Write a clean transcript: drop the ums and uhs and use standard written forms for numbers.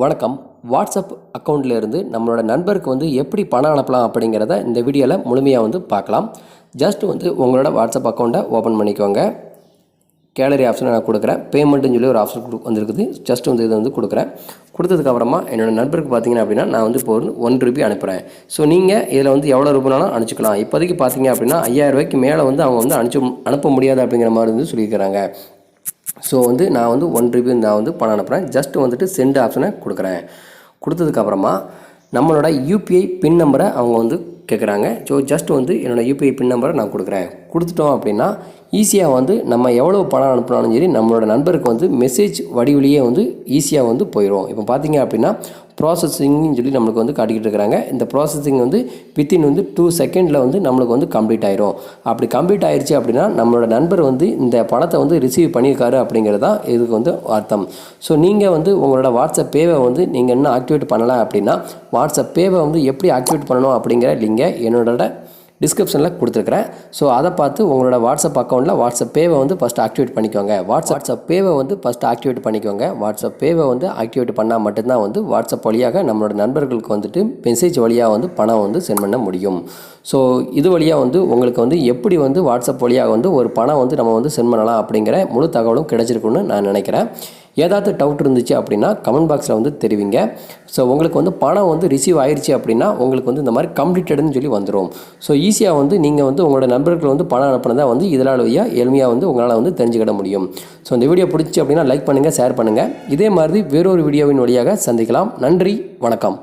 வணக்கம். வாட்ஸ்அப் அக்கௌண்ட்டில் இருந்து நம்மளோட நண்பருக்கு வந்து எப்படி பணம் அனுப்பலாம் அப்படிங்கிறத இந்த வீடியோவில் முழுமையாக வந்து பார்க்கலாம். ஜஸ்ட் வந்து உங்களோட வாட்ஸ்அப் அக்கௌண்ட்டை ஓப்பன் பண்ணிக்கோங்க. கேலரி ஆப்ஷனை நான் கொடுக்குறேன். பேமெண்ட்டுன்னு சொல்லி ஒரு ஆப்ஷன் வந்துருக்குது. ஜஸ்ட் வந்து இதை வந்து கொடுக்குறேன். கொடுத்ததுக்கப்புறமா என்னோடய நண்பருக்கு பார்த்தீங்கன்னா அப்படின்னா நான் வந்து இப்போ ₹1 அனுப்புகிறேன். ஸோ நீங்கள் இதில் வந்து எவ்வளோ ரூபானாலும் அனுப்பிச்சிக்கலாம். இப்போதைக்கு பார்த்தீங்க அப்படின்னா ₹5000 மேலே வந்து அவங்க வந்து அனுப்ப முடியாது அப்படிங்கிற மாதிரி வந்து சொல்லியிருக்கிறாங்க. ஸோ வந்து நான் வந்து ₹1 நான் வந்து பணம் அனுப்புகிறேன். ஜஸ்ட் வந்துட்டு சென்ட் ஆப்ஷனை கொடுக்குறேன். கொடுத்ததுக்கப்புறமா நம்மளோட யூபிஐ பின் நம்பரை அவங்க வந்து கேட்குறாங்க. ஸோ ஜஸ்ட் வந்து என்னோடய யூபிஐ பின் நம்பரை நான் கொடுக்குறேன். கொடுத்துட்டோம் அப்படின்னா ஈஸியாக வந்து நம்ம எவ்வளோ பணம் அனுப்பினாலும் சரி நம்மளோட நண்பருக்கு வந்து மெசேஜ் வடிவிலேயே வந்து ஈஸியாக வந்து போயிடும். இப்போ பார்த்தீங்க அப்படின்னா ப்ராசஸிங்னு சொல்லி நம்மளுக்கு வந்து காட்டிக்கிட்டு இருக்கிறாங்க. இந்த ப்ராசஸிங் வந்து வித்தின் வந்து 2 செகண்டில் வந்து நம்மளுக்கு வந்து கம்ப்ளீட் ஆயிரும். அப்படி கம்ப்ளீட் ஆயிடுச்சு அப்படின்னா நம்மளோட நண்பர் வந்து இந்த பணத்தை வந்து ரிசீவ் பண்ணியிருக்காரு அப்படிங்கிறது தான் இதுக்கு வந்து அர்த்தம். ஸோ நீங்கள் வந்து உங்களோட வாட்ஸ்அப் பேவை வந்து நீங்கள் இன்னும் ஆக்டிவேட் பண்ணலாம் அப்படின்னா வாட்ஸ்அப் பேவை வந்து எப்படி ஆக்டிவேட் பண்ணணும் அப்படிங்கிற லிங்கை என்னோட டிஸ்கிரிப்ஷனில் கொடுத்துருக்குறேன். ஸோ அதை பார்த்து உங்களோட வாட்ஸ்அப் அக்கௌண்ட்டில் வாட்ஸ்அப் பேவை வந்து ஃபஸ்ட்டு ஆக்டிவேட் பண்ணிக்கோங்க. வாட்ஸ்அப் பேவை வந்து ஃபஸ்ட்டு ஆக்டிவேட் பண்ணிக்கோங்க. வாட்ஸ்அப் பேவை வந்து ஆக்டிவேட் பண்ணால் மட்டும்தான் வந்து வாட்ஸ்அப் வழியாக நம்மளோட நண்பர்களுக்கு வந்துட்டு மெசேஜ் வழியாக வந்து பணம் வந்து சென்ட் பண்ண முடியும். ஸோ இது வழியாக வந்து உங்களுக்கு வந்து எப்படி வந்து வாட்ஸ்அப் வழியாக வந்து ஒரு பணம் வந்து நம்ம வந்து சென்ட் பண்ணலாம் அப்படிங்கிற முழு தகவலும் கிடைச்சிருக்குன்னு நான் நினைக்கிறேன். ஏதாவது டவுட் இருந்துச்சு அப்படின்னா கமெண்ட் பாக்ஸில் வந்து தெரிவிங்க. ஸோ உங்களுக்கு வந்து பணம் வந்து ரிசீவ் ஆயிடுச்சு அப்படின்னா உங்களுக்கு வந்து இந்த மாதிரி கம்ப்ளீட்டட்னு சொல்லி வந்துடும். ஸோ ஈஸியாக வந்து நீங்கள் வந்து உங்களோட நண்பர்கள் வந்து பணம் அனுப்பினதை வந்து இதனால் வழியாக எளிமையாக வந்து உங்களால் வந்து தெரிஞ்சுக்கிட முடியும். ஸோ இந்த வீடியோ பிடிச்சி அப்படின்னா லைக் பண்ணுங்கள், ஷேர் பண்ணுங்கள். இதே மாதிரி வேறொரு வீடியோவின் வழியாக சந்திக்கலாம். நன்றி, வணக்கம்.